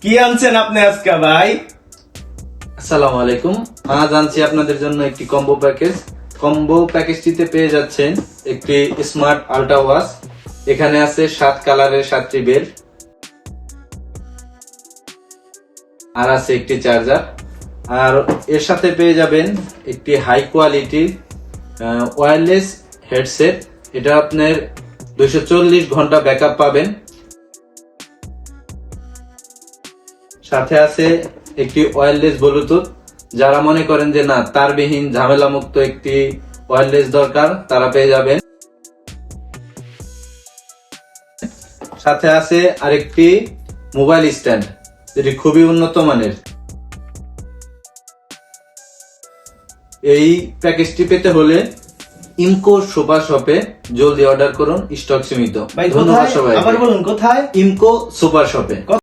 কি আনছেন আপনি আজকে ভাই? আসসালামু আলাইকুম। আজ আনছি আপনাদের জন্য একটি কম্বো প্যাকেজ। কম্বো প্যাকেজটিতে পেয়ে যাচ্ছেন একটি স্মার্ট আল্ট্রা ওয়াচ। এখানে আছে 7 কালারের 7টি বেল, আর আছে একটি চার্জার। আর এর সাথে পেয়ে যাবেন একটি হাই কোয়ালিটির ওয়্যারলেস হেডসেট। এটা আপনার 240 ঘন্টা ব্যাকআপ পাবেন। সাথে আছে একটি ওয়্যারলেস ব্লুটুথ। যারা মনে করেন যে না, তারবিহীন ঝামেলা মুক্ত একটি ওয়্যারলেস দরকার, তারা পেয়ে যাবেন। সাথে আছে আরেকটি মোবাইল স্ট্যান্ড, যেটি খুবই উন্নত মানের। এই প্যাকেজটি পেতে হলে ইমকো সুপার শপে জলদি অর্ডার করুন, স্টক সীমিত। ভাই ধন্যবাদ কোথায়? সবাই। আবার বলুন কোথায়? ইমকো সুপার শপে।